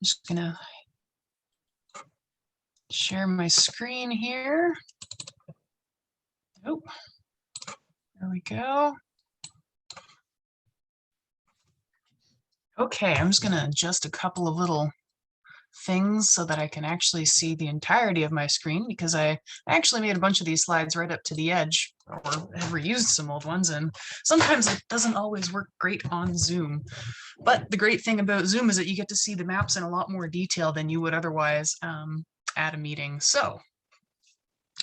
just gonna share my screen here. Oh, there we go. Okay, I'm just gonna adjust a couple of little things so that I can actually see the entirety of my screen, because I actually made a bunch of these slides right up to the edge, or have reused some old ones, and sometimes it doesn't always work great on Zoom. But the great thing about Zoom is that you get to see the maps in a lot more detail than you would otherwise at a meeting. So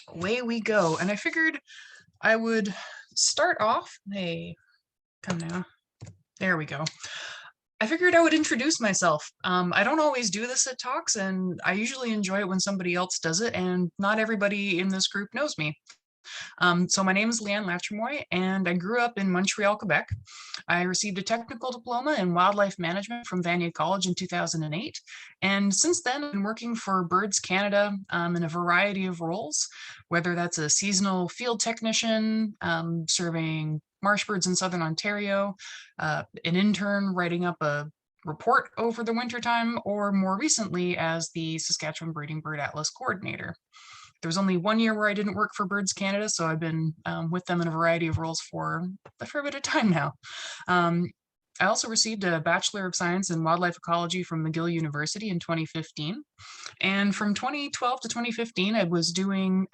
away we go. And I figured I would start off, hey, come now, there we go. I figured I would introduce myself. I don't always do this at talks, and I usually enjoy it when somebody else does it, and not everybody in this group knows me. So my name is LeeAnn Latremouille, and I grew up in Montreal, Quebec. I received a technical diploma in wildlife management from Vanier College in 2008. And since then, I've been working for Birds Canada in a variety of roles, whether that's a seasonal field technician, surveying marsh birds in Southern Ontario, an intern writing up a report over the wintertime, or more recently as the Saskatchewan Breeding Bird Atlas coordinator. There was only 1 year where I didn't work for Birds Canada, so I've been with them in a variety of roles for a fair bit of time now. I also received a Bachelor of Science in Wildlife Ecology from McGill University in 2015. And from 2012 to 2015, I was doing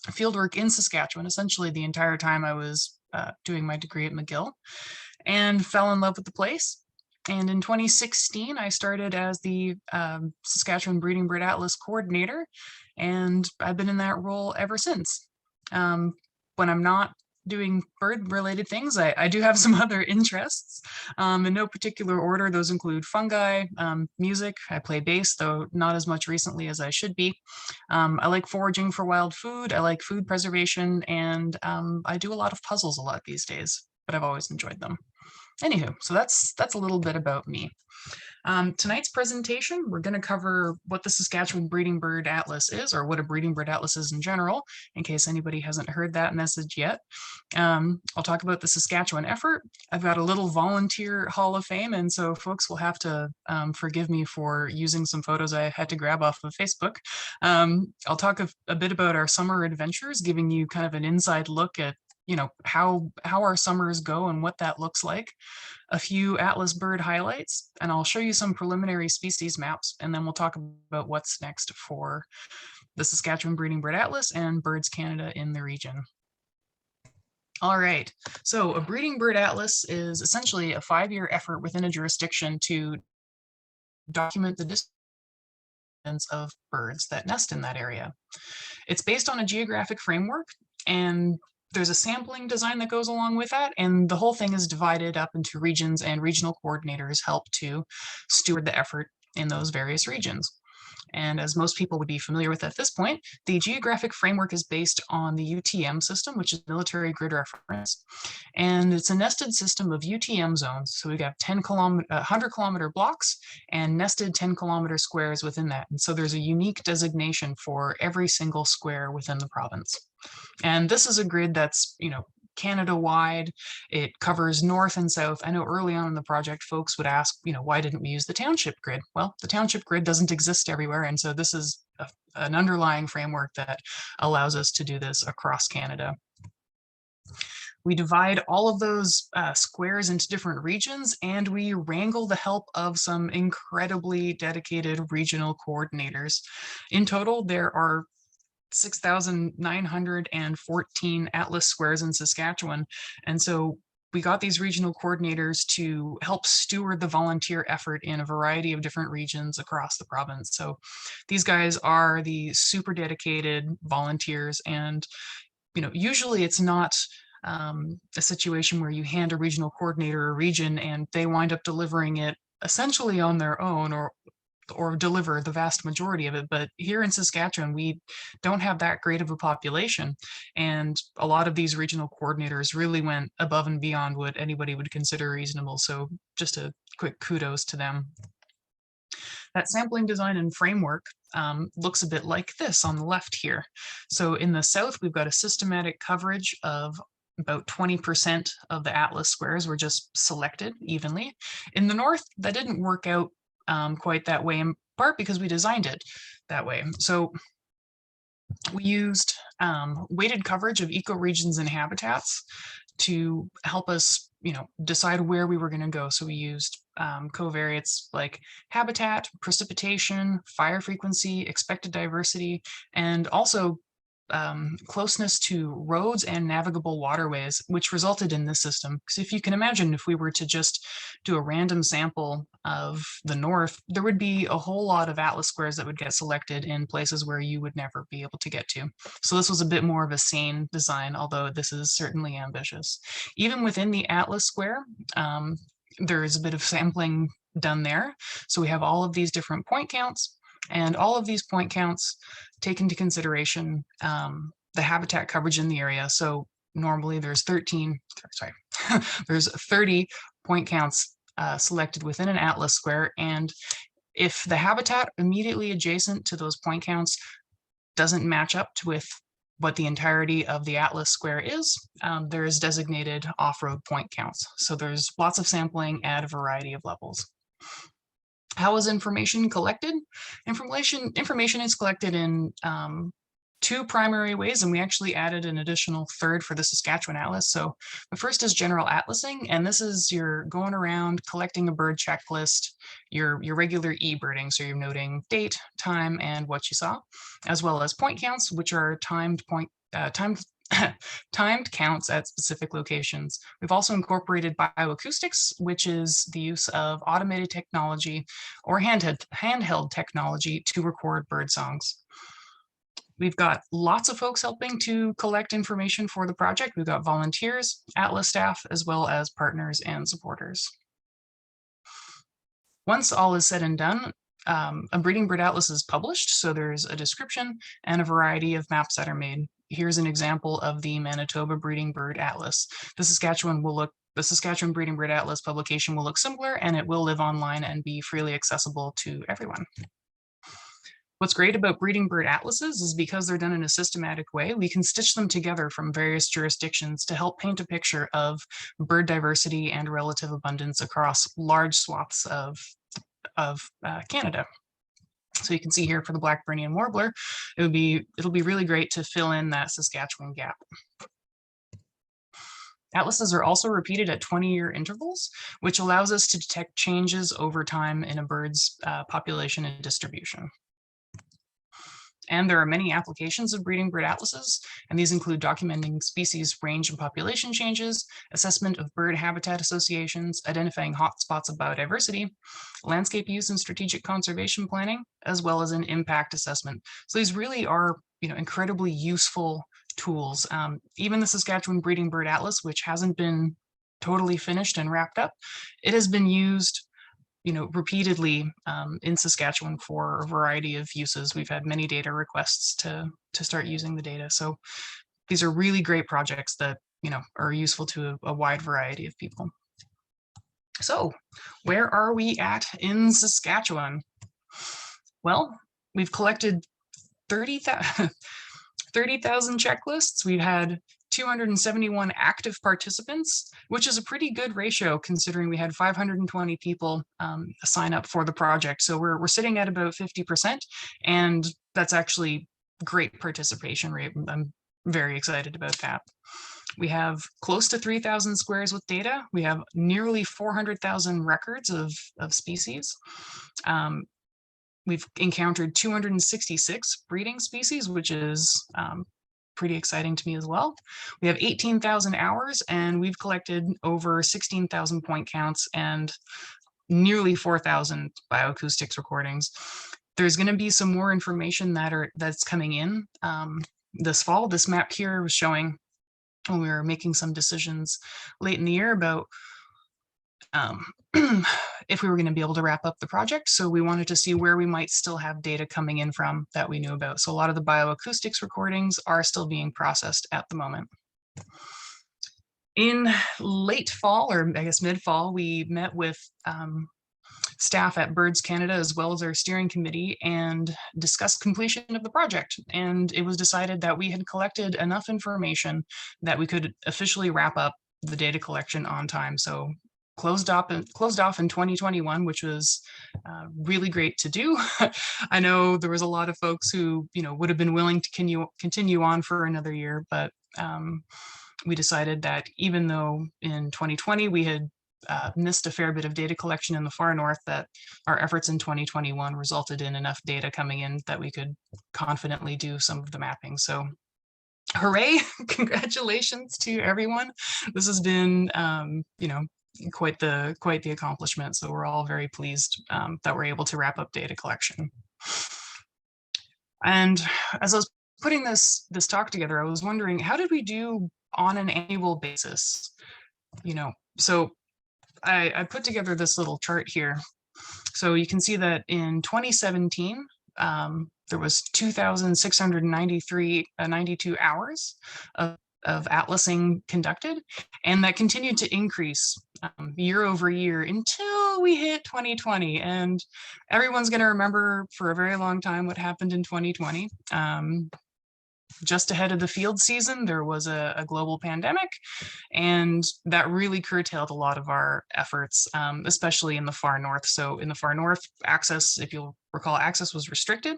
fieldwork in Saskatchewan, essentially the entire time I was doing my degree at McGill, and fell in love with the place. And in 2016, I started as the Saskatchewan Breeding Bird Atlas coordinator, and I've been in that role ever since. When I'm not doing bird-related things, I do have some other interests. In no particular order, those include fungi, music. I play bass, though not as much recently as I should be. I like foraging for wild food. I like food preservation, and I do a lot of puzzles a lot these days, but I've always enjoyed them. Anywho, so that's a little bit about me. Tonight's presentation, we're going to cover what the Saskatchewan Breeding Bird Atlas is, or what a breeding bird atlas is in general, in case anybody hasn't heard that message yet. I'll talk about the Saskatchewan effort. I've got a little volunteer hall of fame, and so folks will have to forgive me for using some photos I had to grab off of Facebook. I'll talk a bit about our summer adventures, giving you kind of an inside look at how our summers go and what that looks like, a few Atlas bird highlights, and I'll show you some preliminary species maps, and then we'll talk about what's next for the Saskatchewan Breeding Bird Atlas and Birds Canada in the region. All right, so a breeding bird atlas is essentially a 5-year effort within a jurisdiction to document the distance of birds that nest in that area. It's based on a geographic framework, and there's a sampling design that goes along with that, and the whole thing is divided up into regions, and regional coordinators help to steward the effort in those various regions. And as most people would be familiar with at this point, the geographic framework is based on the UTM system, which is military grid reference. And it's a nested system of UTM zones. So we got 100-kilometer blocks and nested 10-kilometer squares within that. And so there's a unique designation for every single square within the province. And this is a grid that's, Canada-wide. It covers north and south. I know early on in the project, folks would ask, why didn't we use the township grid? Well, the township grid doesn't exist everywhere, and so this is an underlying framework that allows us to do this across Canada. We divide all of those squares into different regions, and we wrangle the help of some incredibly dedicated regional coordinators. In total, there are 6,914 Atlas squares in Saskatchewan. And so we got these regional coordinators to help steward the volunteer effort in a variety of different regions across the province. So these guys are the super dedicated volunteers. And, usually it's not a situation where you hand a regional coordinator a region and they wind up delivering it essentially on their own, or deliver the vast majority of it. But here in Saskatchewan, we don't have that great of a population. And a lot of these regional coordinators really went above and beyond what anybody would consider reasonable. So just a quick kudos to them. That sampling design and framework looks a bit like this on the left here. So in the south, we've got a systematic coverage of about 20% of the Atlas squares were just selected evenly. In the north, that didn't work out quite that way, in part because we designed it that way. So we used weighted coverage of ecoregions and habitats to help us, decide where we were going to go. So we used covariates like habitat, precipitation, fire frequency, expected diversity, and also closeness to roads and navigable waterways, which resulted in this system. Because if you can imagine, if we were to just do a random sample of the north, there would be a whole lot of atlas squares that would get selected in places where you would never be able to get to. So this was a bit more of a sane design, although this is certainly ambitious. Even within the atlas square, there is a bit of sampling done there. So we have all of these different point counts, and all of these point counts take into consideration the habitat coverage in the area. So normally there's 30 point counts selected within an atlas square. And if the habitat immediately adjacent to those point counts doesn't match up with what the entirety of the atlas square is, there is designated off-road point counts. So there's lots of sampling at a variety of levels. How is information collected? Information is collected in two primary ways, and we actually added an additional third for the Saskatchewan Atlas. So the first is general atlasing, and this is you're going around collecting a bird checklist, your regular e-birding, so you're noting date, time, and what you saw, as well as point counts, which are timed counts at specific locations. We've also incorporated bioacoustics, which is the use of automated technology or handheld technology to record bird songs. We've got lots of folks helping to collect information for the project. We've got volunteers, Atlas staff, as well as partners and supporters. Once all is said and done, a breeding bird atlas is published, so there's a description and a variety of maps that are made. Here's an example of the Manitoba Breeding Bird Atlas. The Saskatchewan Breeding Bird Atlas publication will look similar, and it will live online and be freely accessible to everyone. What's great about breeding bird atlases is because they're done in a systematic way, we can stitch them together from various jurisdictions to help paint a picture of bird diversity and relative abundance across large swaths of Canada. So you can see here for the Blackburnian warbler, it'll be really great to fill in that Saskatchewan gap. Atlases are also repeated at 20-year intervals, which allows us to detect changes over time in a bird's population and distribution. And there are many applications of breeding bird atlases, and these include documenting species range and population changes, assessment of bird habitat associations, identifying hotspots of biodiversity, landscape use and strategic conservation planning, as well as an impact assessment. So these really are, incredibly useful tools. Even the Saskatchewan Breeding Bird Atlas, which hasn't been totally finished and wrapped up, it has been used repeatedly in Saskatchewan for a variety of uses. We've had many data requests to start using the data. So these are really great projects that, are useful to a wide variety of people. So where are we at in Saskatchewan? Well, we've collected 30,000 checklists. We've had 271 active participants, which is a pretty good ratio considering we had 520 people sign up for the project. So we're sitting at about 50%, and that's actually great participation rate. I'm very excited about that. We have close to 3,000 squares with data. We have nearly 400,000 records of species. We've encountered 266 breeding species, which is pretty exciting to me as well. We have 18,000 hours, and we've collected over 16,000 point counts and nearly 4,000 bioacoustics recordings. There's going to be some more information that's coming in this fall. This map here was showing when we were making some decisions late in the year about if we were going to be able to wrap up the project. So we wanted to see where we might still have data coming in from that we knew about. So a lot of the bioacoustics recordings are still being processed at the moment. In late fall, or I guess mid-fall, we met with staff at Birds Canada as well as our steering committee and discussed completion of the project. And it was decided that we had collected enough information that we could officially wrap up the data collection on time. So closed off in 2021, which was really great to do. I know there was a lot of folks who, would have been willing to continue on for another year, but we decided that even though in 2020 we had missed a fair bit of data collection in the far north, that our efforts in 2021 resulted in enough data coming in that we could confidently do some of the mapping. So hooray, congratulations to everyone. This has been, quite the accomplishment. So we're all very pleased that we're able to wrap up data collection. And as I was putting this talk together, I was wondering, how did we do on an annual basis? So I put together this little chart here. So you can see that in 2017, there was 2,692 hours of atlasing conducted, and that continued to increase year over year until we hit 2020. And everyone's going to remember for a very long time what happened in 2020. Just ahead of the field season, there was a global pandemic, and that really curtailed a lot of our efforts, especially in the far north. So in the far north, access, if you'll recall, access was restricted.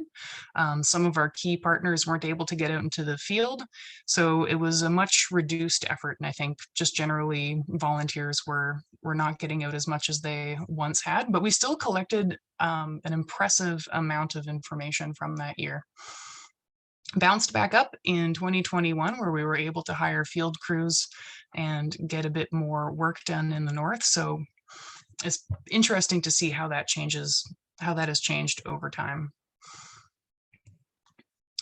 Some of our key partners weren't able to get out into the field. So it was a much reduced effort. And I think just generally volunteers were not getting out as much as they once had, but we still collected an impressive amount of information from that year. Bounced back up in 2021, where we were able to hire field crews and get a bit more work done in the north. So it's interesting to see how that has changed over time.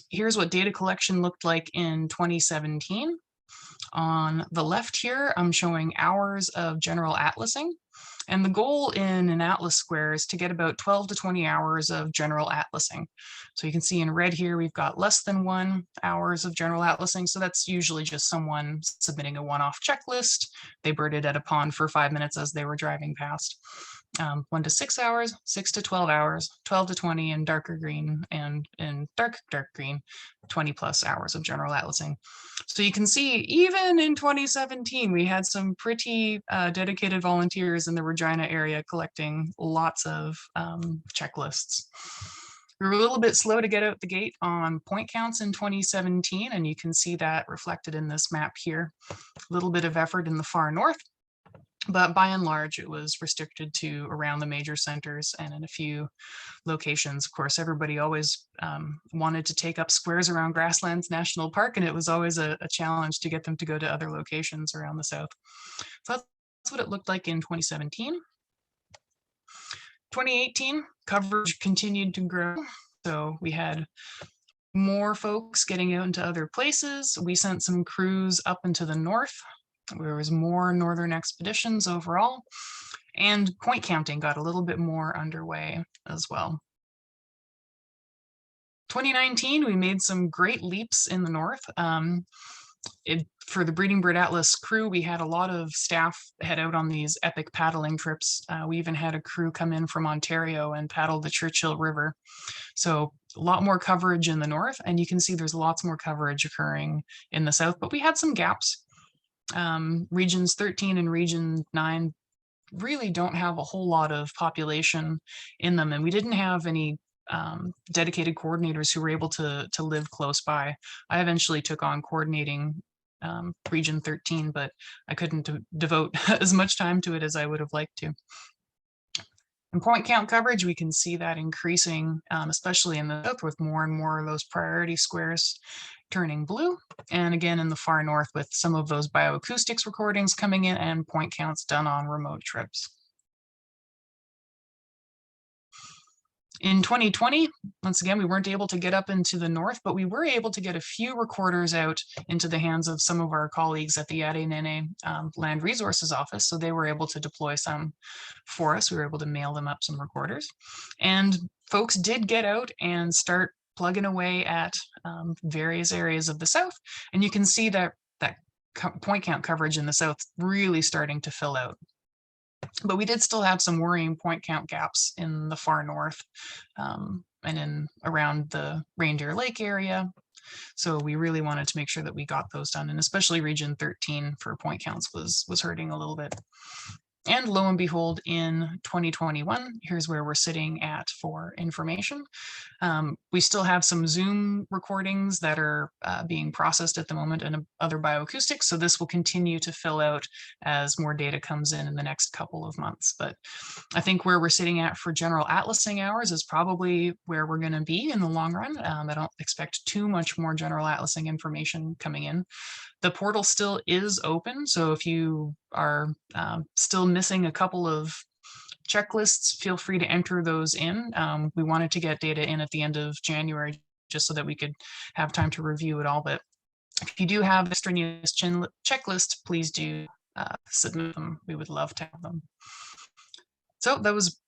Here's what data collection looked like in 2017. On the left here, I'm showing hours of general atlasing. And the goal in an atlas square is to get about 12 to 20 hours of general atlasing. So you can see in red here, we've got less than 1 hours of general atlasing. So that's usually just someone submitting a one-off checklist. They birded at a pond for 5 minutes as they were driving past. 1 to 6 hours, 6 to 12 hours, 12 to 20 in darker green, and in dark green, 20 plus hours of general atlasing. So you can see even in 2017, we had some pretty dedicated volunteers in the Regina area collecting lots of checklists. We were a little bit slow to get out the gate on point counts in 2017, and you can see that reflected in this map here. A little bit of effort in the far north, but by and large, it was restricted to around the major centers and in a few locations. Of course, everybody always wanted to take up squares around Grasslands National Park, and it was always a challenge to get them to go to other locations around the south. So that's what it looked like in 2017. 2018, coverage continued to grow. So we had more folks getting out into other places. We sent some crews up into the north. There was more northern expeditions overall, and point counting got a little bit more underway as well. 2019, we made some great leaps in the north. For the Breeding Bird Atlas crew, we had a lot of staff head out on these epic paddling trips. We even had a crew come in from Ontario and paddle the Churchill River. So a lot more coverage in the north, and you can see there's lots more coverage occurring in the south, but we had some gaps. Regions 13 and region 9 really don't have a whole lot of population in them, and we didn't have any dedicated coordinators who were able to live close by. I eventually took on coordinating region 13, but I couldn't devote as much time to it as I would have liked to. In point count coverage, we can see that increasing, especially in the south, with more and more of those priority squares turning blue. And again, in the far north, with some of those bioacoustics recordings coming in and point counts done on remote trips. In 2020, once again, we weren't able to get up into the north, but we were able to get a few recorders out into the hands of some of our colleagues at the Yadenene Land Resources Office. So they were able to deploy some for us. We were able to mail them up some recorders. And folks did get out and start plugging away at various areas of the south. And you can see that point count coverage in the south really starting to fill out. But we did still have some worrying point count gaps in the far north and in around the Reindeer Lake area. So we really wanted to make sure that we got those done, and especially region 13 for point counts was hurting a little bit. And lo and behold, in 2021, here's where we're sitting at for information. We still have some Zoom recordings that are being processed at the moment and other bioacoustics. So this will continue to fill out as more data comes in the next couple of months. But I think where we're sitting at for general atlasing hours is probably where we're going to be in the long run. I don't expect too much more general atlasing information coming in. The portal still is open. So if you are still missing a couple of checklists, feel free to enter those in. We wanted to get data in at the end of January just so that we could have time to review it all. But if you do have a strenuous checklist, please do submit them. We would love to have them. So that was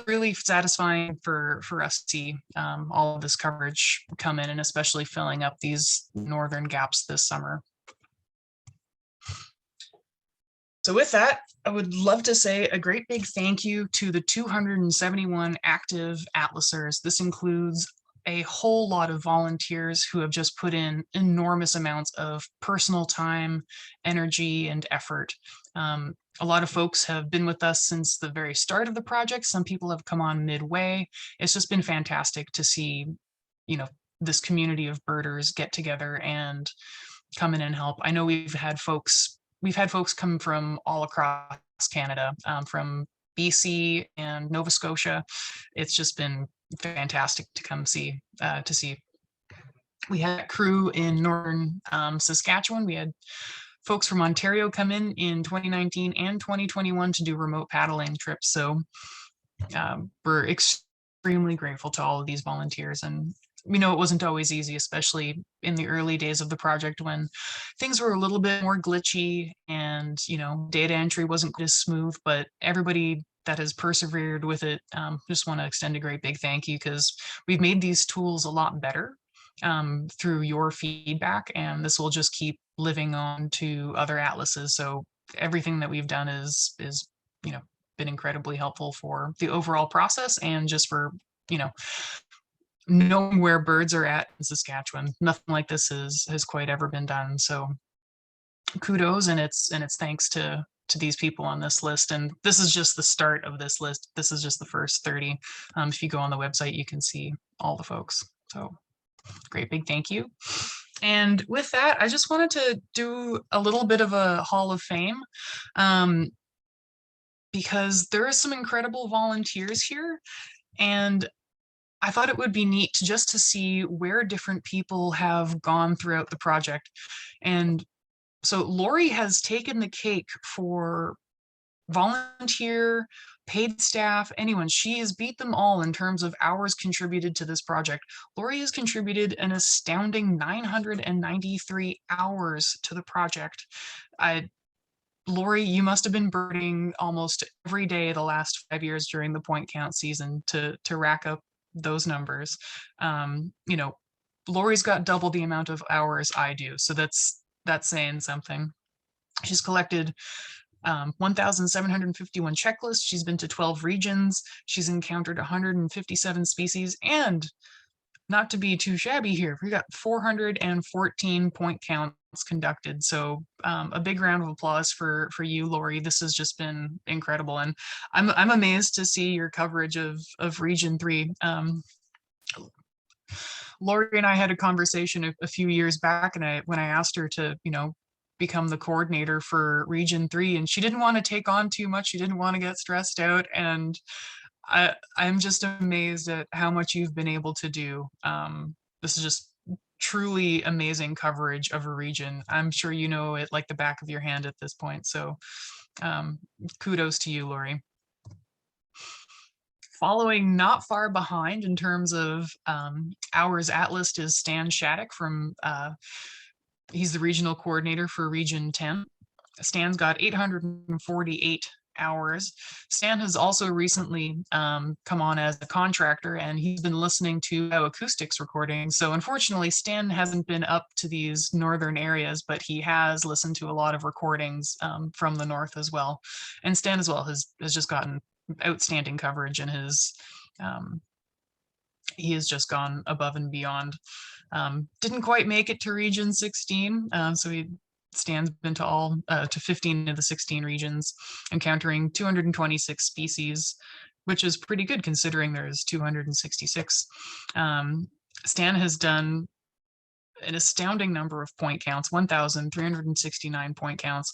really satisfying for us to see all of this coverage come in, and especially filling up these northern gaps this summer. So with that, I would love to say a great big thank you to the 271 active atlasers. This includes a whole lot of volunteers who have just put in enormous amounts of personal time, energy, and effort. A lot of folks have been with us since the very start of the project. Some people have come on midway. It's just been fantastic to see, this community of birders get together and come in and help. I know we've had folks come from all across Canada, from BC and Nova Scotia. It's just been fantastic to come see. We had a crew in northern Saskatchewan. We had folks from Ontario come in 2019 and 2021 to do remote paddling trips. So we're extremely grateful to all of these volunteers. And we know it wasn't always easy, especially in the early days of the project when things were a little bit more glitchy and, data entry wasn't as smooth, but everybody that has persevered with it, just want to extend a great big thank you, because we've made these tools a lot better through your feedback, and this will just keep living on to other atlases. So everything that we've done is been incredibly helpful for the overall process and just for knowing where birds are at in Saskatchewan. Nothing like this has quite ever been done. So kudos, and it's thanks to these people on this list. And this is just the start of this list. This is just the first 30. If you go on the website, you can see all the folks. So great big thank you. And with that, I just wanted to do a little bit of a Hall of Fame, because there are some incredible volunteers here. And I thought it would be neat just to see where different people have gone throughout the project. And so Lori has taken the cake for volunteer, paid staff, anyone. She has beat them all in terms of hours contributed to this project. Lori has contributed an astounding 993 hours to the project. Lori, you must have been birding almost every day the last 5 years during the point count season to rack up those numbers. Lori's got double the amount of hours I do, so that's saying something. She's collected 1,751 checklists. She's been to 12 regions. She's encountered 157 species, and not to be too shabby here, we got 414 point counts conducted. So a big round of applause for you, Lori. This has just been incredible, and I'm amazed to see your coverage of Region 3. Lori and I had a conversation a few years back, and when I asked her to, become the coordinator for Region 3, and she didn't want to take on too much. She didn't want to get stressed out, and I'm just amazed at how much you've been able to do. This is just truly amazing coverage of a region. I'm sure you know it like the back of your hand at this point. So kudos to you, Lori. Following not far behind in terms of hours atlas is Stan Shattuck from, he's the regional coordinator for Region 10. Stan's got 848 hours. Stan has also recently come on as a contractor, and he's been listening to acoustics recordings. So unfortunately, Stan hasn't been up to these northern areas, but he has listened to a lot of recordings from the north as well. And Stan as well has just gotten outstanding coverage, and he has just gone above and beyond. Didn't quite make it to Region 16, so Stan's been to all to 15 of the 16 regions, encountering 226 species, which is pretty good considering there's 266. Stan has done an astounding number of point counts, 1,369 point counts,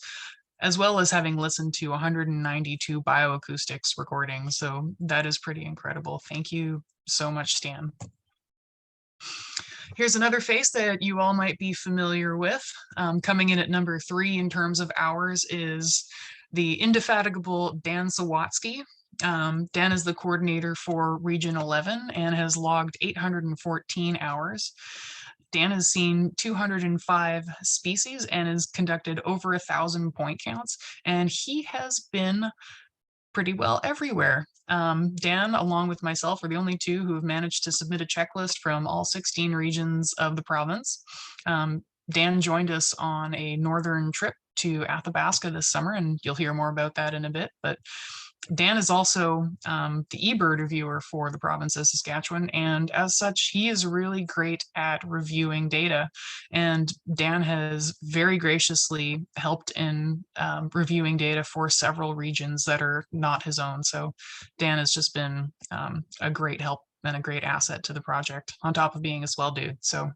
as well as having listened to 192 bioacoustics recordings. So that is pretty incredible. Thank you so much, Stan. Here's another face that you all might be familiar with. Coming in at number 3 in terms of hours is the indefatigable Dan Sawatsky. Dan is the coordinator for Region 11 and has logged 814 hours. Dan has seen 205 species and has conducted over 1,000 point counts, and he has been pretty well everywhere. Dan, along with myself, are the only 2 who have managed to submit a checklist from all 16 regions of the province. Dan joined us on a northern trip to Athabasca this summer, and you'll hear more about that in a bit. But Dan is also the eBird reviewer for the province of Saskatchewan, and as such, he is really great at reviewing data. And Dan has very graciously helped in reviewing data for several regions that are not his own. So Dan has just been a great help and a great asset to the project, on top of being a swell dude. So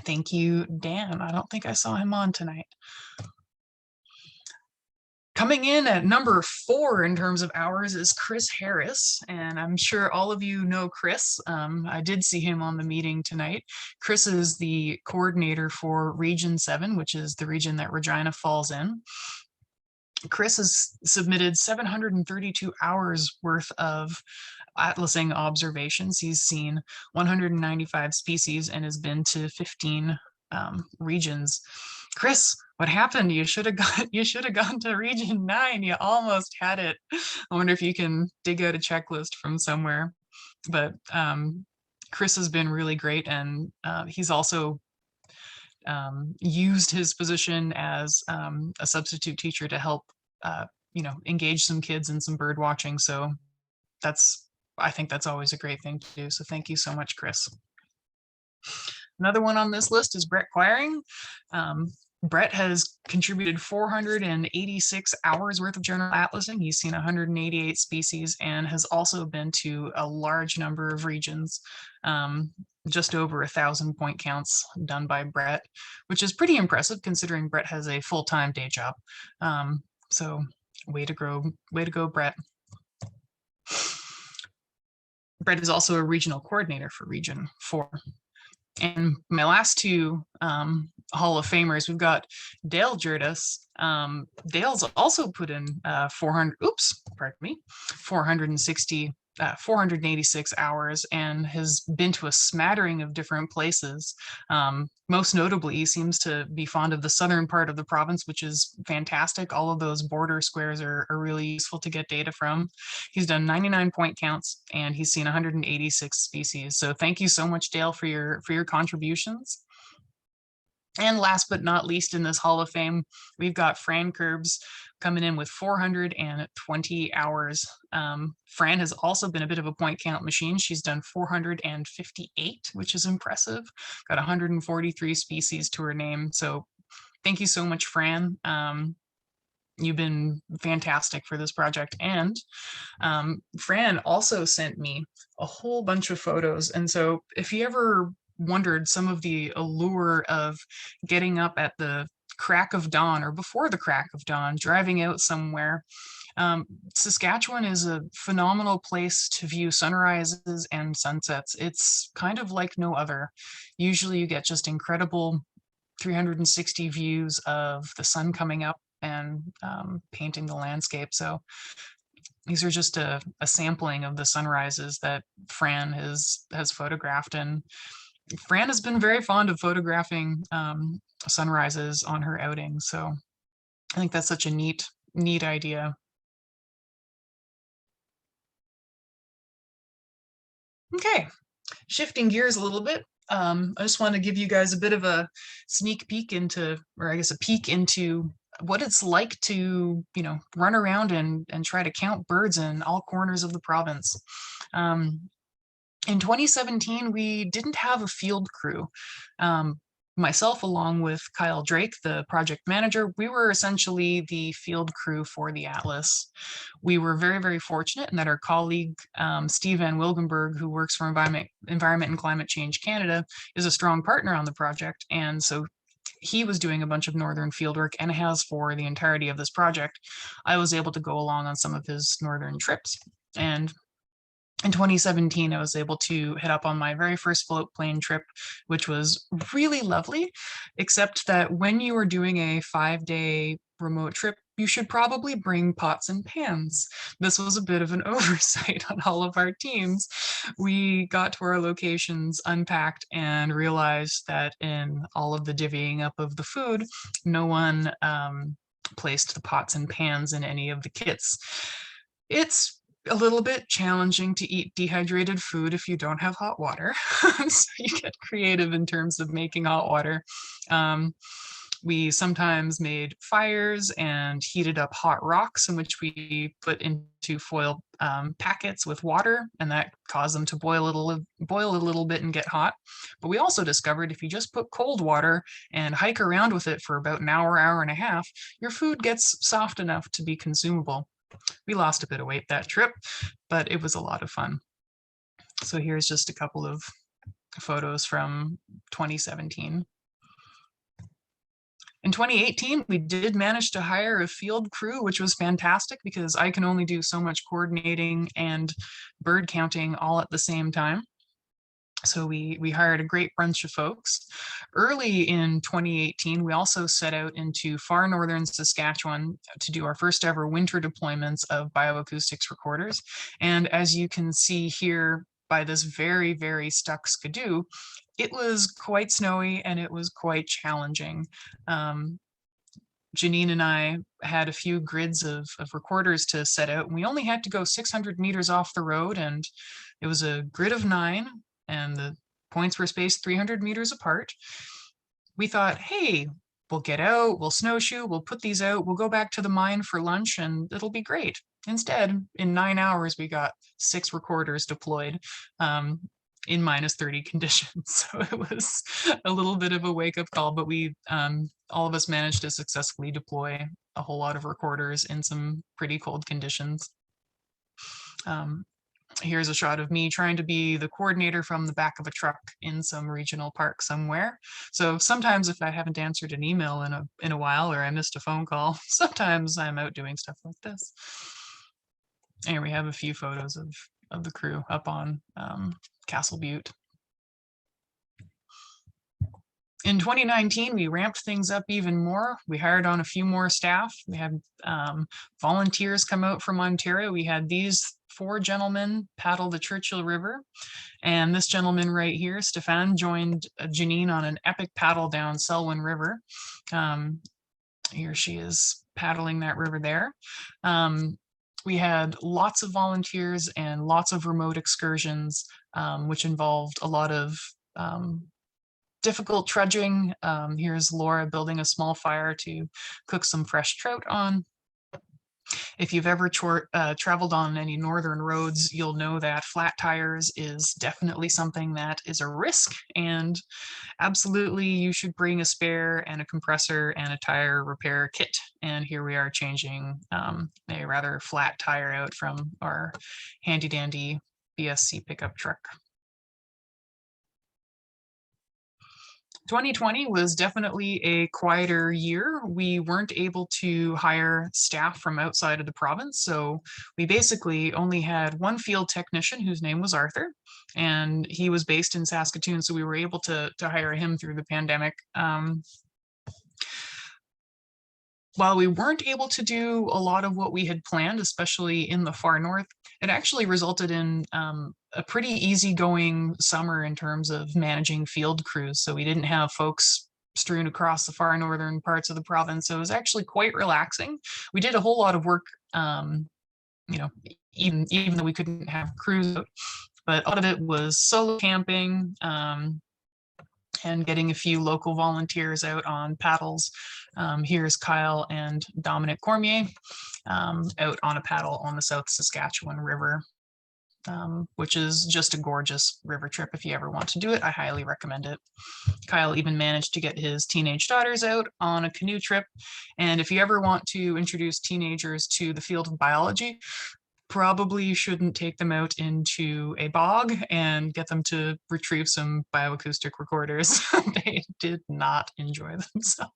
thank you, Dan. I don't think I saw him on tonight. Coming in at number 4 in terms of hours is Chris Harris, and I'm sure all of you know Chris. I did see him on the meeting tonight. Chris is the coordinator for Region 7, which is the region that Regina falls in. Chris has submitted 732 hours worth of atlasing observations. He's seen 195 species and has been to 15 regions. Chris, what happened? You should have gone to Region 9. You almost had it. I wonder if you can dig out a checklist from somewhere. But Chris has been really great, and he's also used his position as a substitute teacher to help engage some kids in some bird watching. So I think that's always a great thing to do. So thank you so much, Chris. Another one on this list is Brett Quiring. Brett has contributed 486 hours worth of general atlasing. He's seen 188 species and has also been to a large number of regions. Just over 1,000 point counts done by Brett, which is pretty impressive considering Brett has a full-time day job. So way to go, Brett. Brett is also a regional coordinator for Region 4. And my last 2 Hall of Famers, we've got Dale Jurdis. Dale's also put in 486 hours and has been to a smattering of different places. Most notably, he seems to be fond of the southern part of the province, which is fantastic. All of those border squares are really useful to get data from. He's done 99 point counts and he's seen 186 species. So thank you so much, Dale, for your contributions. And last but not least in this Hall of Fame, we've got Fran Curbs coming in with 420 hours. Fran has also been a bit of a point count machine. She's done 458, which is impressive. Got 143 species to her name. So thank you so much, Fran. You've been fantastic for this project. And Fran also sent me a whole bunch of photos. And so if you ever wondered some of the allure of getting up at the crack of dawn or before the crack of dawn, driving out somewhere, Saskatchewan is a phenomenal place to view sunrises and sunsets. It's kind of like no other. Usually you get just incredible 360 views of the sun coming up and painting the landscape. So these are just a sampling of the sunrises that Fran has photographed. And Fran has been very fond of photographing sunrises on her outings. So I think that's such a neat idea. Okay, shifting gears a little bit. I just want to give you guys a bit of a sneak peek into, or I guess a peek into what it's like to, run around and try to count birds in all corners of the province. In 2017, we didn't have a field crew, myself, along with Kyle Drake, the project manager, we were essentially the field crew for the Atlas. We were very, very fortunate in that our colleague, Steve Van Wilgenberg, who works for Environment and Climate Change Canada, is a strong partner on the project. And so he was doing a bunch of northern fieldwork and has for the entirety of this project. I was able to go along on some of his northern trips. And in 2017, I was able to head up on my very first float plane trip, which was really lovely, except that when you are doing a 5-day remote trip, you should probably bring pots and pans. This was a bit of an oversight on all of our teams. We got to our locations unpacked and realized that in all of the divvying up of the food, no one placed the pots and pans in any of the kits. It's a little bit challenging to eat dehydrated food if you don't have hot water. So you get creative in terms of making hot water. We sometimes made fires and heated up hot rocks in which we put into foil packets with water, and that caused them to boil a little bit and get hot. But we also discovered if you just put cold water and hike around with it for about an hour, hour and a half, your food gets soft enough to be consumable. We lost a bit of weight that trip, but it was a lot of fun. So here's just a couple of photos from 2017. In 2018, we did manage to hire a field crew, which was fantastic because I can only do so much coordinating and bird counting all at the same time. So we hired a great bunch of folks. Early in 2018, we also set out into far northern Saskatchewan to do our first ever winter deployments of bioacoustics recorders. And as you can see here by this very, very stuck skidoo, it was quite snowy and it was quite challenging. Janine and I had a few grids of recorders to set out, and we only had to go 600 meters off the road, and it was a grid of 9, and the points were spaced 300 meters apart. We thought, hey, we'll get out, we'll snowshoe, we'll put these out, we'll go back to the mine for lunch, and it'll be great. Instead, in 9 hours, we got 6 recorders deployed. In -30 conditions. So it was a little bit of a wake-up call, but we all of us managed to successfully deploy a whole lot of recorders in some pretty cold conditions. Here's a shot of me trying to be the coordinator from the back of a truck in some regional park somewhere. So sometimes if I haven't answered an email in a while, or I missed a phone call, sometimes I'm out doing stuff like this. And we have a few photos of the crew up on Castle Butte. In 2019, we ramped things up even more. We hired on a few more staff. We had volunteers come out from Ontario. We had these 4 gentlemen paddle the Churchill River. And this gentleman right here, Stefan, joined Janine on an epic paddle down Selwyn River. Here she is paddling that river there. We had lots of volunteers and lots of remote excursions, which involved a lot of difficult trudging. Here's Laura building a small fire to cook some fresh trout on. If you've ever traveled on any northern roads, you'll know that flat tires is definitely something that is a risk, and absolutely you should bring a spare and a compressor and a tire repair kit. And here we are changing a rather flat tire out from our handy dandy BSC pickup truck. 2020 was definitely a quieter year. We weren't able to hire staff from outside of the province, so we basically only had one field technician whose name was Arthur, and he was based in Saskatoon, so we were able to hire him through the pandemic. While we weren't able to do a lot of what we had planned, especially in the far north, it actually resulted in a pretty easygoing summer in terms of managing field crews. So we didn't have folks strewn across the far northern parts of the province. So it was actually quite relaxing. We did a whole lot of work, you know, even though we couldn't have crews, but a lot of it was solo camping, and getting a few local volunteers out on paddles. Here's Kyle and Dominic Cormier out on a paddle on the South Saskatchewan River. which is just a gorgeous river trip. If you ever want to do it, I highly recommend it. Kyle even managed to get his teenage daughters out on a canoe trip. And if you ever want to introduce teenagers to the field of biology, probably shouldn't take them out into a bog and get them to retrieve some bioacoustic recorders. They did not enjoy themselves.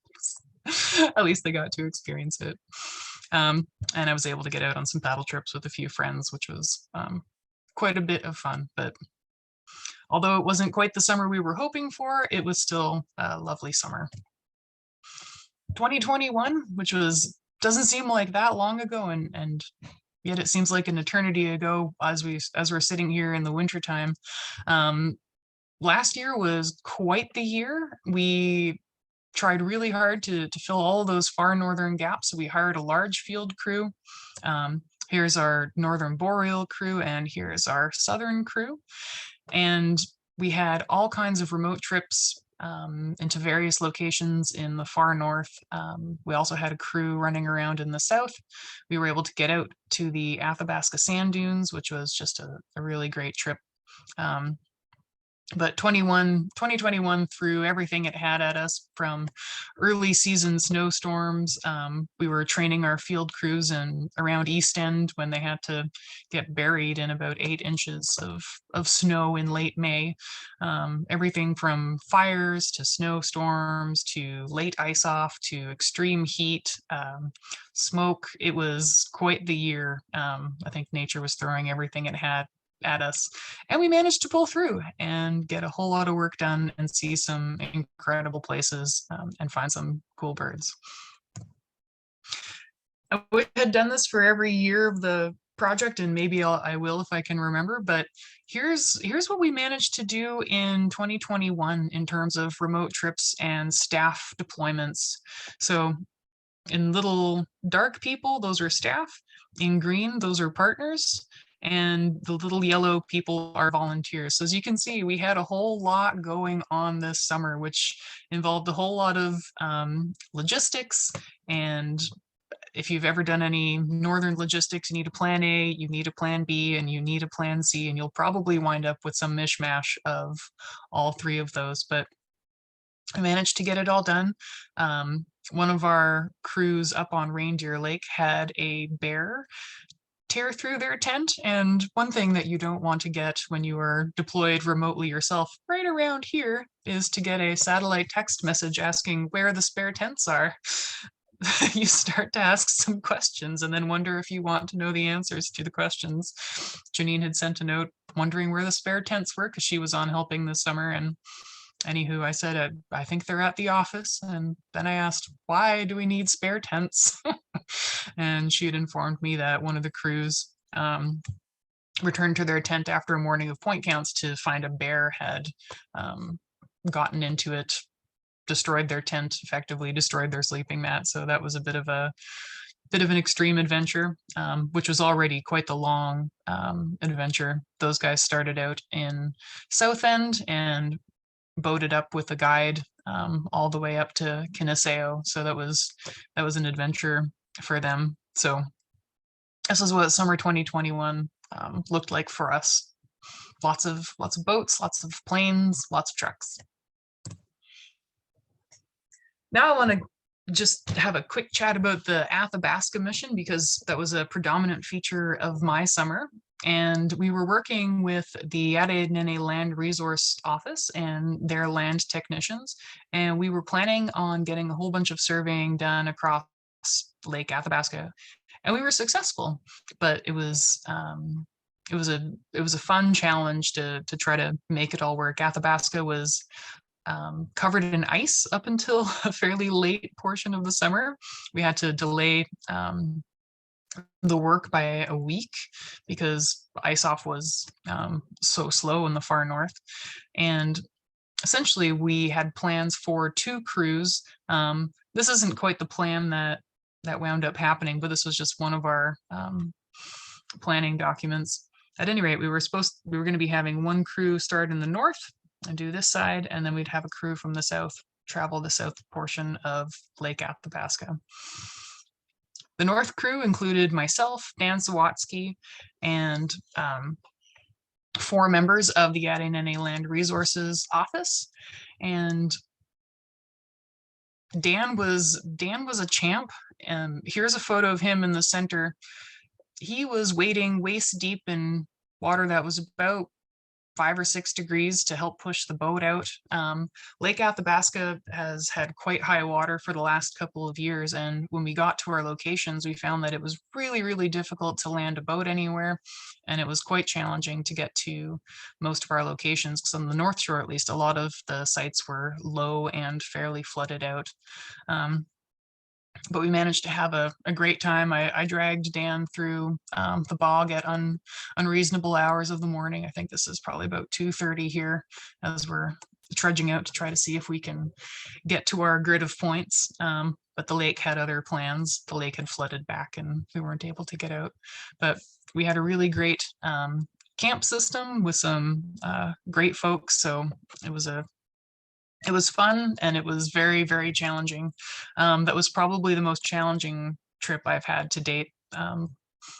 At least they got to experience it. And I was able to get out on some paddle trips with a few friends, which was quite a bit of fun. But although it wasn't quite the summer we were hoping for, it was still a lovely summer. 2021, which doesn't seem like that long ago, and yet it seems like an eternity ago as we're sitting here in the wintertime. Last year was quite the year. We tried really hard to fill all those far northern gaps. So we hired a large field crew. Here's our northern boreal crew, and here's our southern crew. And we had all kinds of remote trips into various locations in the far north. We also had a crew running around in the south. We were able to get out to the Athabasca sand dunes, which was just a really great trip. But 2021 threw everything it had at us, from early season snowstorms. We were training our field crews around East End when they had to get buried in about 8 inches of snow in late May. Everything from fires to snowstorms to late ice off to extreme heat, smoke. It was quite the year. I think nature was throwing everything it had at us, and we managed to pull through and get a whole lot of work done and see some incredible places and find some cool birds. I wish I had done this for every year of the project, and maybe I will if I can remember, but here's what we managed to do in 2021 in terms of remote trips and staff deployments. So in little dark people, those are staff. In green, those are partners. And the little yellow people are volunteers. So as you can see, we had a whole lot going on this summer, which involved a whole lot of logistics. And if you've ever done any northern logistics, you need a plan A, you need a plan B, and you need a plan C, and you'll probably wind up with some mishmash of all 3 of those. But I managed to get it all done. One of our crews up on Reindeer Lake had a bear tear through their tent. And one thing that you don't want to get when you are deployed remotely yourself right around here is to get a satellite text message asking where the spare tents are. You start to ask some questions and then wonder if you want to know the answers to the questions. Janine had sent a note wondering where the spare tents were because she was on helping this summer, and anywho, I said, I think they're at the office. And then I asked, why do we need spare tents? And she had informed me that one of the crews returned to their tent after a morning of point counts to find a bear had gotten into it, destroyed their tent, effectively destroyed their sleeping mat. So that was a bit of an extreme adventure, which was already quite the long adventure. Those guys started out in Southend and boated up with a guide all the way up to Kiniseo. So that was an adventure for them. So this is what summer 2021 looked like for us. Lots of boats, lots of planes, lots of trucks. Now I want to just have a quick chat about the Athabasca mission, because that was a predominant feature of my summer. And we were working with the Adenene Land Resource Office and their land technicians. And we were planning on getting a whole bunch of surveying done across Lake Athabasca. And we were successful, but it was a fun challenge to try to make it all work. Athabasca was covered in ice up until a fairly late portion of the summer. We had to delay the work by a week because ice off was so slow in the far north. And essentially we had plans for 2 crews. This isn't quite the plan that wound up happening, but this was just one of our planning documents. At any rate, we were going to be having 1 crew start in the north and do this side, and then we'd have a crew from the south travel the south portion of Lake Athabasca. The north crew included myself, Dan Sawatsky, and 4 members of the LeeAnn Land Resources office, and Dan was a champ. And here's a photo of him in the center. He was wading waist deep in water that was about 5 or 6 degrees to help push the boat out. Lake Athabasca has had quite high water for the last couple of years, and when we got to our locations, we found that it was really, really difficult to land a boat anywhere, and it was quite challenging to get to most of our locations, because on the North Shore, at least, a lot of the sites were low and fairly flooded out. But we managed to have a great time. I dragged Dan through the bog at unreasonable hours of the morning. I think this is probably about 2:30 here, as we're trudging out to try to see if we can get to our grid of points. But the lake had other plans. The lake had flooded back and we weren't able to get out. But we had a really great camp system with some great folks. So it was fun, and it was very, very challenging. That was probably the most challenging trip I've had to date.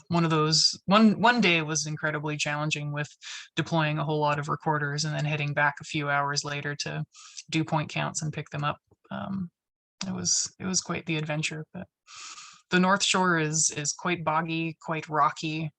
One day was incredibly challenging with deploying a whole lot of recorders and then heading back a few hours later to do point counts and pick them up. It was quite the adventure. But the North Shore is quite boggy, quite rocky.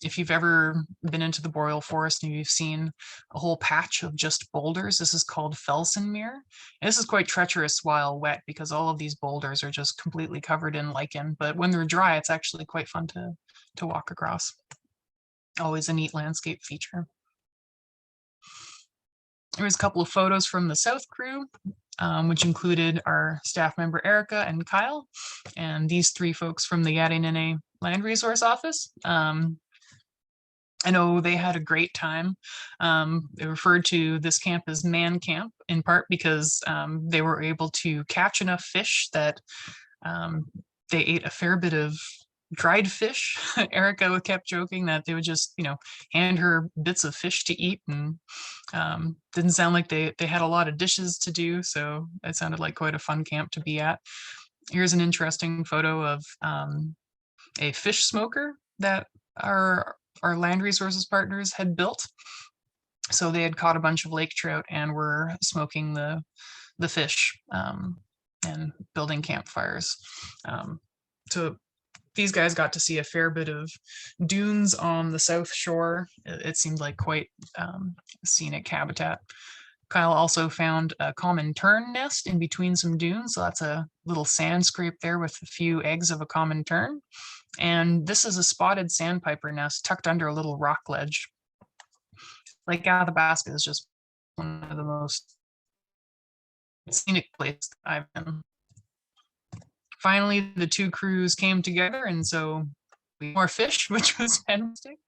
If you've ever been into the boreal forest and you've seen a whole patch of just boulders, this is called Felsenmeer. And this is quite treacherous while wet, because all of these boulders are just completely covered in lichen. But when they're dry, it's actually quite fun to walk across. Always a neat landscape feature. Here's a couple of photos from the South crew, which included our staff member Erica and Kyle, and these 3 folks from the LeeAnn Land Resource Office. I know they had a great time. They referred to this camp as Man Camp, in part because they were able to catch enough fish that they ate a fair bit of dried fish. Erica kept joking that they would just, hand her bits of fish to eat, and didn't sound like they had a lot of dishes to do. So it sounded like quite a fun camp to be at. Here's an interesting photo of a fish smoker that our land resources partners had built. So they had caught a bunch of lake trout and were smoking the fish and building campfires. So these guys got to see a fair bit of dunes on the South Shore. It seemed like quite scenic habitat. Kyle also found a common tern nest in between some dunes. So that's a little sand scrape there with a few eggs of a common tern. And this is a spotted sandpiper nest tucked under a little rock ledge. Lake Athabasca is just one of the most scenic places I've been. Finally, the 2 crews came together, and so we had more fish, which was fantastic.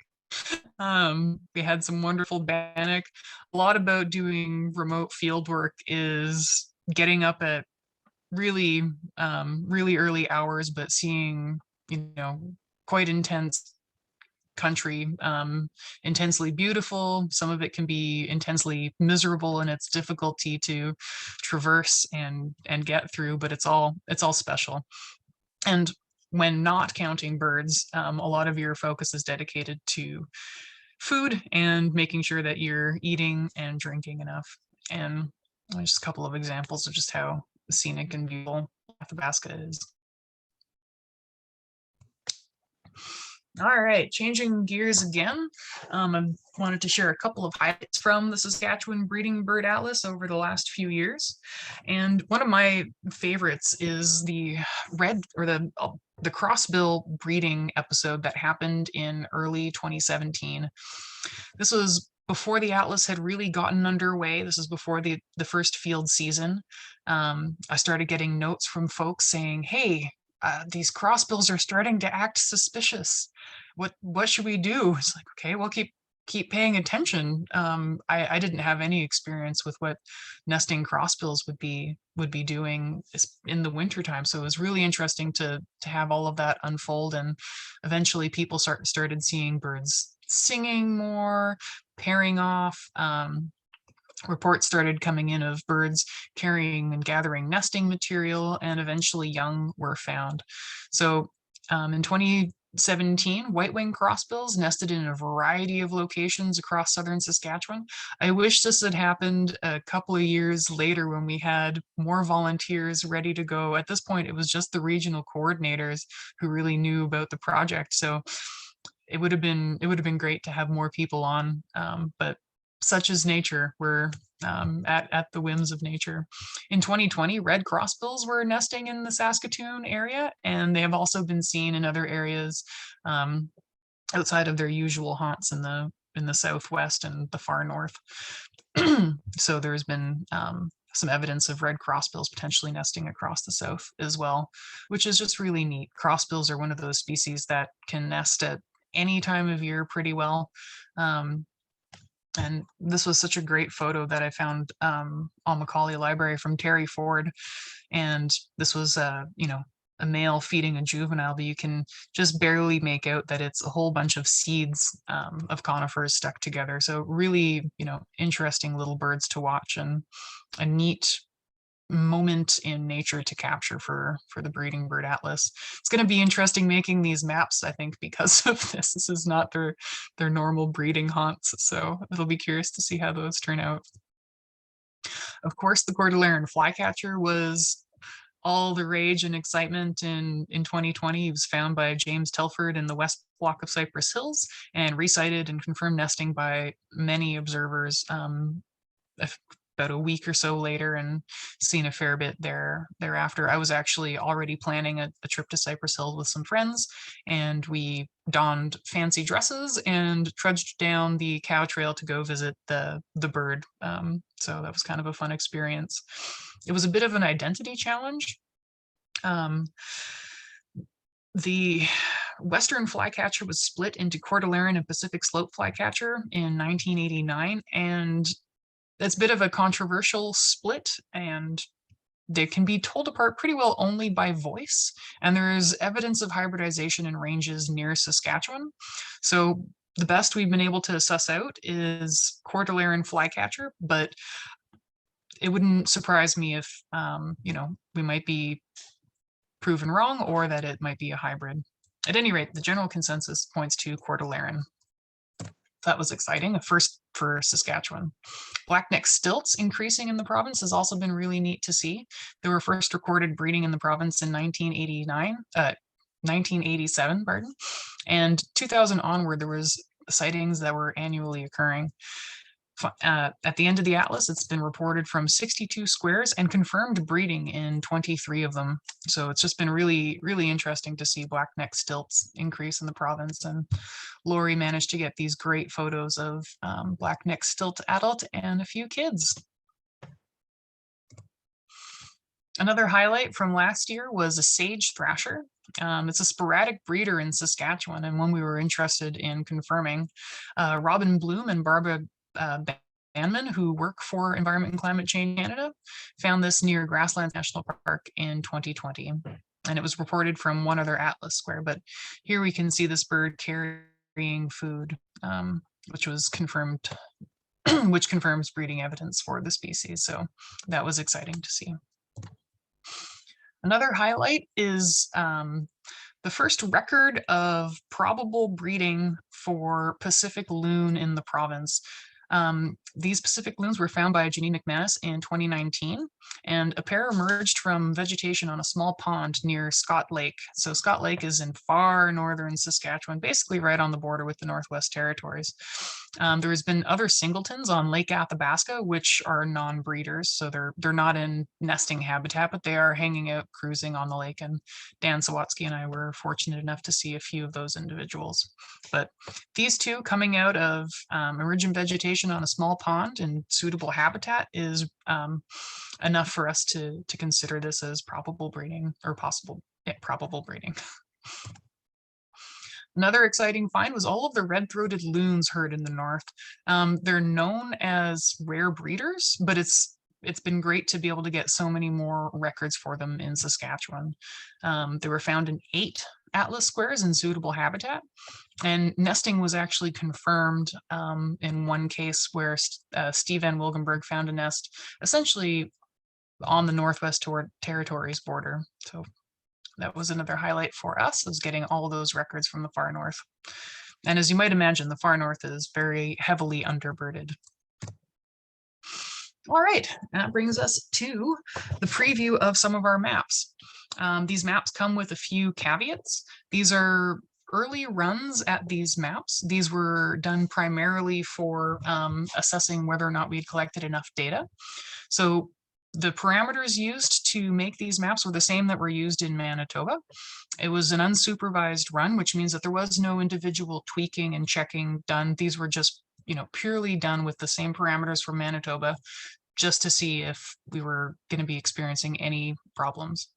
We had some wonderful bannock. A lot about doing remote field work is getting up at really, really early hours, but seeing, quite intense country, intensely beautiful. Some of it can be intensely miserable in its difficulty to traverse and get through, but it's all special. And when not counting birds, a lot of your focus is dedicated to food and making sure that you're eating and drinking enough. And just a couple of examples of just how scenic and beautiful Athabasca is. All right, changing gears again. I wanted to share a couple of highlights from the Saskatchewan Breeding Bird Atlas over the last few years. And one of my favorites is the crossbill breeding episode that happened in early 2017. This was before the Atlas had really gotten underway. This is before the first field season. I started getting notes from folks saying, hey, these crossbills are starting to act suspicious. What should we do? It's like, okay, we'll keep paying attention. I didn't have any experience with what nesting crossbills would be doing in the wintertime. So it was really interesting to have all of that unfold. And eventually people started seeing birds singing more, pairing off. Reports started coming in of birds carrying and gathering nesting material, and eventually young were found. So in 2017, 17 white-winged crossbills nested in a variety of locations across southern Saskatchewan. I wish this had happened a couple of years later when we had more volunteers ready to go. At this point, it was just the regional coordinators who really knew about the project. So it would have been great to have more people on, but such is nature. We're at the whims of nature. In 2020, red crossbills were nesting in the Saskatoon area, and they have also been seen in other areas outside of their usual haunts in the southwest and the far north. So there's been some evidence of red crossbills potentially nesting across the south as well, which is just really neat. Crossbills are one of those species that can nest at any time of year pretty well. And this was such a great photo that I found on Macaulay Library from Terry Ford. And this was, a male feeding a juvenile, but you can just barely make out that it's a whole bunch of seeds of conifers stuck together. So really, interesting little birds to watch, and a neat moment in nature to capture for the breeding bird atlas. It's going to be interesting making these maps, I think, because of this. This is not their normal breeding haunts, so it'll be curious to see how those turn out. Of course, the Coeur d'Alene flycatcher was all the rage and excitement in 2020. He was found by James Telford in the West Block of Cypress Hills and resighted and confirmed nesting by many observers about a week or so later, and seen a fair bit thereafter. I was actually already planning a trip to Cypress Hills with some friends, and we donned fancy dresses and trudged down the cow trail to go visit the bird. So that was kind of a fun experience. It was a bit of an identity challenge. The Western flycatcher was split into Coeur d'Alene and Pacific Slope flycatcher in 1989, and it's a bit of a controversial split, and they can be told apart pretty well only by voice. And there's evidence of hybridization in ranges near Saskatchewan. So the best we've been able to suss out is Coeur d'Alene flycatcher, but it wouldn't surprise me if, we might be proven wrong, or that it might be a hybrid. At any rate, the general consensus points to Coeur d'Alene. That was exciting, a first for Saskatchewan. Blackneck stilts increasing in the province has also been really neat to see. They were first recorded breeding in the province in 1987, and 2000 onward, there was sightings that were annually occurring. At the end of the atlas, it's been reported from 62 squares and confirmed breeding in 23 of them. So it's just been really, really interesting to see blackneck stilts increase in the province. And Lori managed to get these great photos of blackneck stilt adult and a few kids. Another highlight from last year was a sage thrasher. It's a sporadic breeder in Saskatchewan, and one we were interested in confirming. Robin Bloom and Barbara Banman, who work for Environment and Climate Change Canada, found this near Grasslands National Park in 2020. And it was reported from one other atlas square, but here we can see this bird carrying food, which was confirmed, which confirms breeding evidence for the species. So that was exciting to see. Another highlight is the first record of probable breeding for Pacific loon in the province. These Pacific loons were found by Janine McManus in 2019, and a pair emerged from vegetation on a small pond near Scott Lake. So Scott Lake is in far northern Saskatchewan, basically right on the border with the Northwest Territories. There has been other singletons on Lake Athabasca, which are non-breeders, so they're not in nesting habitat, but they are hanging out cruising on the lake. And Dan Sawatsky and I were fortunate enough to see a few of those individuals. But these two coming out of emergent vegetation on a small pond in suitable habitat is enough for us to consider this as probable breeding, or probable breeding. Another exciting find was all of the red-throated loons heard in the north. They're known as rare breeders, but it's been great to be able to get so many more records for them in Saskatchewan. They were found in 8 atlas squares in suitable habitat, and nesting was actually confirmed in one case where Steve Van Wilgenberg found a nest essentially on the Northwest Territories border. So that was another highlight for us, was getting all those records from the far north. And as you might imagine, the far north is very heavily underbirded. All right, that brings us to the preview of some of our maps. These maps come with a few caveats. These are early runs at these maps. These were done primarily for assessing whether or not we'd collected enough data. So the parameters used to make these maps were the same that were used in Manitoba. It was an unsupervised run, which means that there was no individual tweaking and checking done. These were just, purely done with the same parameters from Manitoba, just to see if we were going to be experiencing any problems.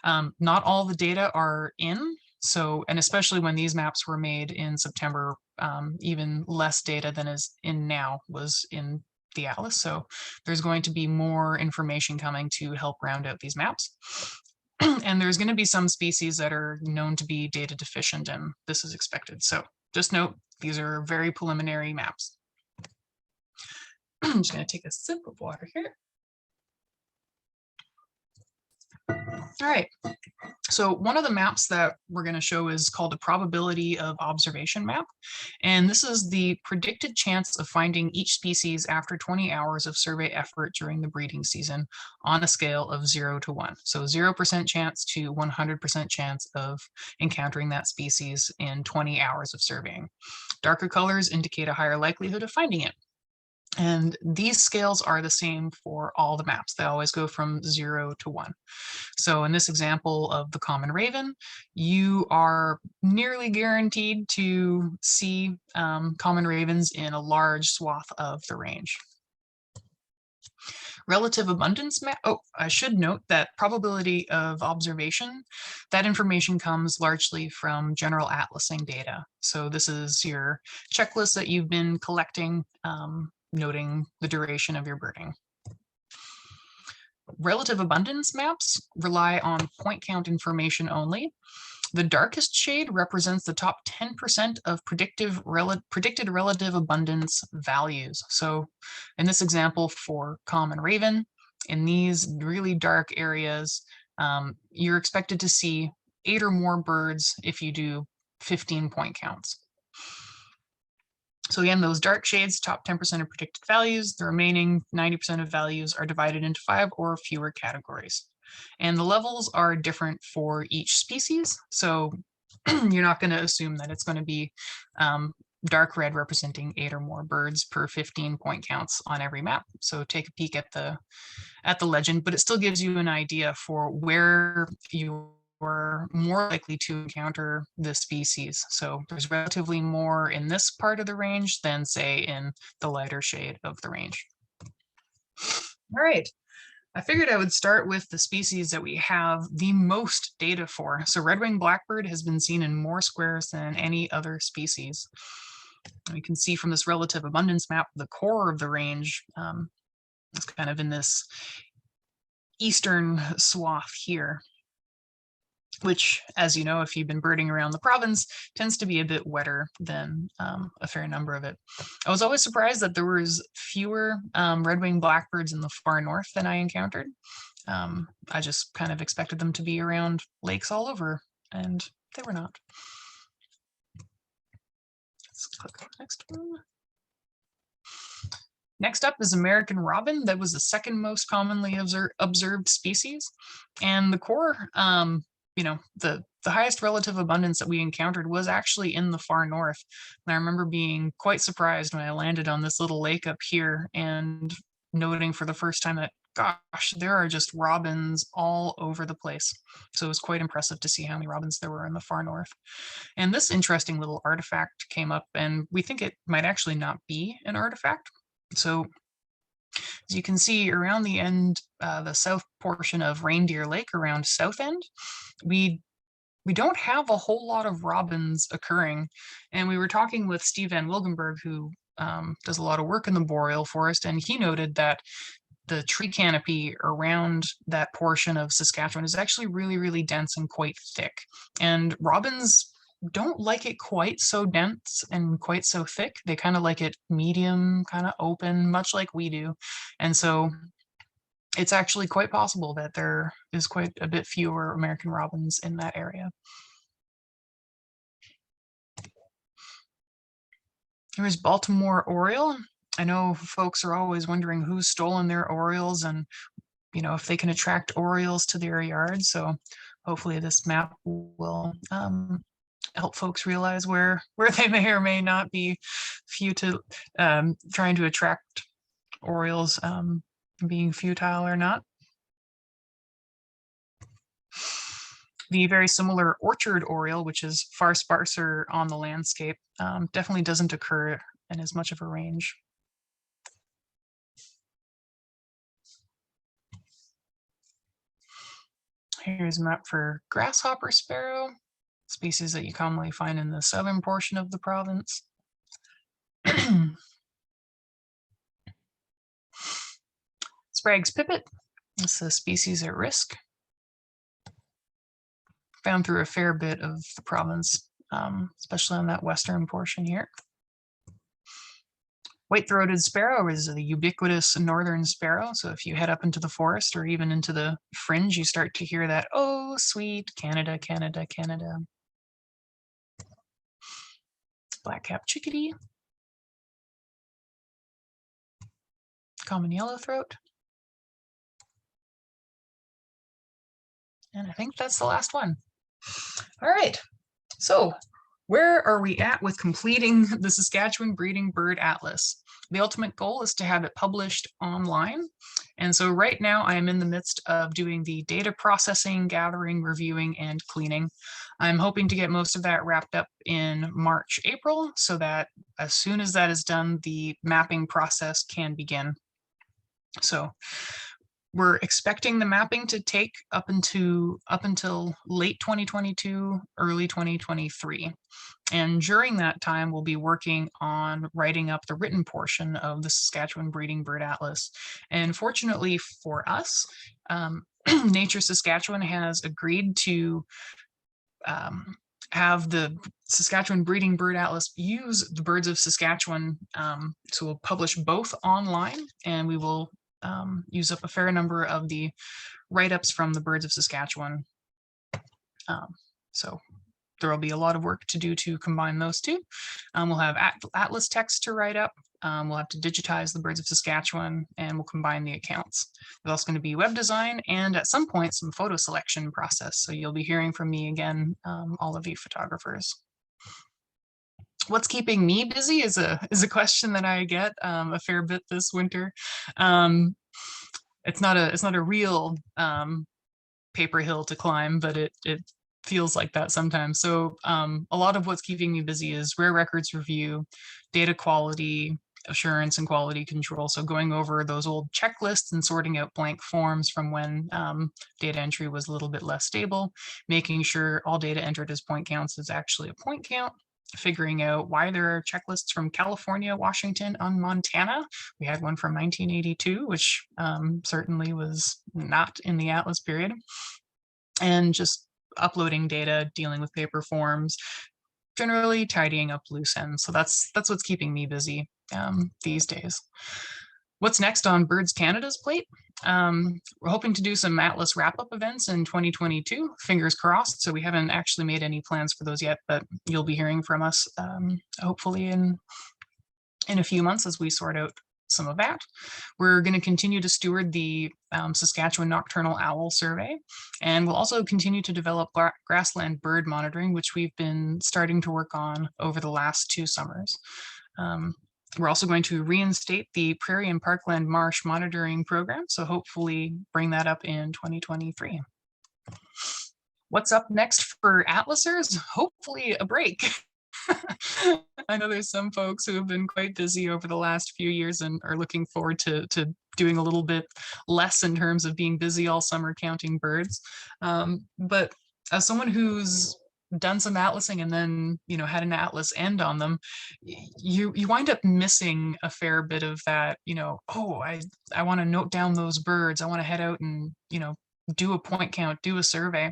Not all the data are in. So, and especially when these maps were made in September, even less data than is in now was in the atlas. So there's going to be more information coming to help round out these maps. And there's going to be some species that are known to be data deficient, and this is expected. So just note, these are very preliminary maps. I'm just going to take a sip of water here. All right, so one of the maps that we're going to show is called a probability of observation map. And this is the predicted chance of finding each species after 20 hours of survey effort during the breeding season on a scale of 0 to 1. So 0% chance to 100% chance of encountering that species in 20 hours of surveying. Darker colors indicate a higher likelihood of finding it. And these scales are the same for all the maps. They always go from 0 to 1. So in this example of the common raven, you are nearly guaranteed to see common ravens in a large swath of the range. Relative abundance map. Oh, I should note that probability of observation, that information comes largely from general atlasing data. So this is your checklist that you've been collecting, noting the duration of your birding. Relative abundance maps rely on point count information only. The darkest shade represents the top 10% of predicted relative abundance values. So in this example for common raven, in these really dark areas, you're expected to see 8 or more birds if you do 15 point counts. So again, those dark shades, top 10% of predicted values, the remaining 90% of values are divided into 5 or fewer categories. And the levels are different for each species. So you're not going to assume that it's going to be dark red representing 8 or more birds per 15 point counts on every map. So take a peek at the legend, but it still gives you an idea for where you are more likely to encounter the species. So there's relatively more in this part of the range than, say, in the lighter shade of the range. All right, I figured I would start with the species that we have the most data for. So red-winged blackbird has been seen in more squares than any other species. We can see from this relative abundance map, the core of the range is kind of in this eastern swath here, which, as you know, if you've been birding around the province, tends to be a bit wetter than a fair number of it. I was always surprised that there was fewer red-winged blackbirds in the far north than I encountered. I just kind of expected them to be around lakes all over, and they were not. Let's click on the next one. Next up is American robin. That was the second most commonly observed species. And the core, the highest relative abundance that we encountered was actually in the far north. And I remember being quite surprised when I landed on this little lake up here and noting for the first time that, gosh, there are just robins all over the place. So it was quite impressive to see how many robins there were in the far north. And this interesting little artifact came up, and we think it might actually not be an artifact. So as you can see around the end, the south portion of Reindeer Lake around South End, we don't have a whole lot of robins occurring. And we were talking with Steve Van Wilgenberg, who does a lot of work in the boreal forest, and he noted that the tree canopy around that portion of Saskatchewan is actually really, really dense and quite thick. And robins don't like it quite so dense and quite so thick. They kind of like it medium, kind of open, much like we do. And so it's actually quite possible that there is quite a bit fewer American robins in that area. Here's Baltimore Oriole. I know folks are always wondering who's stolen their orioles and, if they can attract orioles to their yard. So hopefully this map will help folks realize where they may or may not be trying to attract orioles, being futile or not. The very similar orchard oriole, which is far sparser on the landscape, definitely doesn't occur in as much of a range. Here's a map for grasshopper sparrow, species that you commonly find in the southern portion of the province. Sprague's pipit, it's a species at risk, found through a fair bit of the province, especially on that western portion here. White-throated sparrow is a ubiquitous northern sparrow. So if you head up into the forest or even into the fringe, you start to hear that, oh, sweet Canada, Canada, Canada. Black-capped chickadee. Common yellowthroat. And I think that's the last one. All right. So where are we at with completing the Saskatchewan Breeding Bird Atlas? The ultimate goal is to have it published online. And so right now I am in the midst of doing the data processing, gathering, reviewing, and cleaning. I'm hoping to get most of that wrapped up in March, April, so that as soon as that is done, the mapping process can begin. So we're expecting the mapping to take up until late 2022, early 2023. And during that time, we'll be working on writing up the written portion of the Saskatchewan Breeding Bird Atlas. And fortunately for us, Nature Saskatchewan has agreed to have the Saskatchewan Breeding Bird Atlas use the birds of Saskatchewan. So we'll publish both online, and we will use up a fair number of the write-ups from the birds of Saskatchewan. So there will be a lot of work to do to combine those two. We'll have Atlas text to write up. We'll have to digitize the birds of Saskatchewan, and we'll combine the accounts. There's also going to be web design and at some point some photo selection process. So you'll be hearing from me again, all of you photographers. What's keeping me busy is a question that I get a fair bit this winter. It's not a real paper hill to climb, but it feels like that sometimes. So a lot of what's keeping me busy is rare records review, data quality assurance, and quality control. So going over those old checklists and sorting out blank forms from when data entry was a little bit less stable, making sure all data entered as point counts is actually a point count, figuring out why there are checklists from California, Washington, and Montana. We had one from 1982, which certainly was not in the Atlas period. And just uploading data, dealing with paper forms, generally tidying up loose ends. So that's what's keeping me busy these days. What's next on Birds Canada's plate? We're hoping to do some Atlas wrap-up events in 2022, fingers crossed. So we haven't actually made any plans for those yet, but you'll be hearing from us hopefully in a few months as we sort out some of that. We're going to continue to steward the Saskatchewan Nocturnal Owl Survey, and we'll also continue to develop grassland bird monitoring, which we've been starting to work on over the last 2 summers. We're also going to reinstate the Prairie and Parkland Marsh Monitoring Program, so hopefully bring that up in 2023. What's up next for Atlasers? Hopefully a break. I know there's some folks who have been quite busy over the last few years and are looking forward to doing a little bit less in terms of being busy all summer counting birds. But as someone who's done some atlasing and then had an atlas end on them, you wind up missing a fair bit of that. Oh, I want to note down those birds. I want to head out and do a point count, do a survey.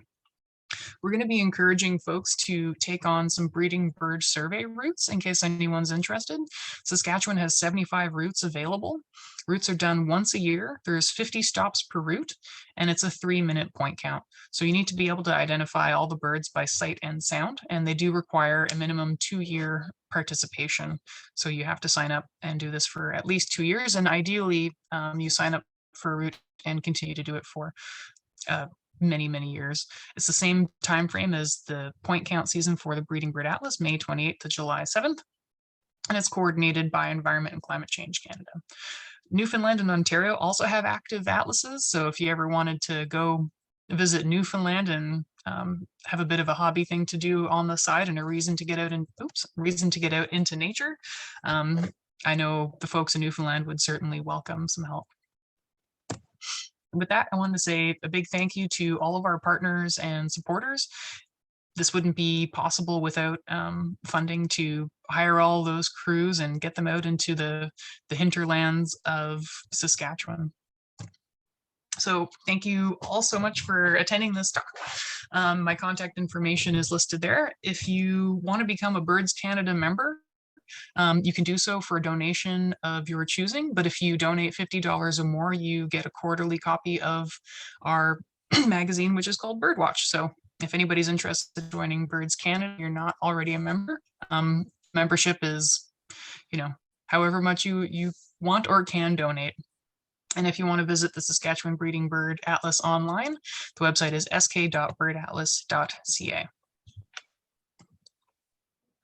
We're going to be encouraging folks to take on some breeding bird survey routes in case anyone's interested. Saskatchewan has 75 routes available. Routes are done once a year. There's 50 stops per route, and it's a 3-minute point count. So you need to be able to identify all the birds by sight and sound, and they do require a minimum 2-year participation. So you have to sign up and do this for at least 2 years, and ideally you sign up for a route and continue to do it for many, many years. It's the same time frame as the point count season for the Breeding Bird Atlas, May 28th to July 7th, and it's coordinated by Environment and Climate Change Canada. Newfoundland and Ontario also have active atlases, so if you ever wanted to go visit Newfoundland and have a bit of a hobby thing to do on the side and a reason to get out into nature, I know the folks in Newfoundland would certainly welcome some help. With that, I want to say a big thank you to all of our partners and supporters. This wouldn't be possible without funding to hire all those crews and get them out into the hinterlands of Saskatchewan. So thank you all so much for attending this talk. My contact information is listed there. If you want to become a Birds Canada member, you can do so for a donation of your choosing, but if you donate $50 or more, you get a quarterly copy of our magazine, which is called Birdwatch. So if anybody's interested in joining Birds Canada, you're not already a member. Membership is, however much you want or can donate. And if you want to visit the Saskatchewan Breeding Bird Atlas online, the website is sk.birdatlas.ca.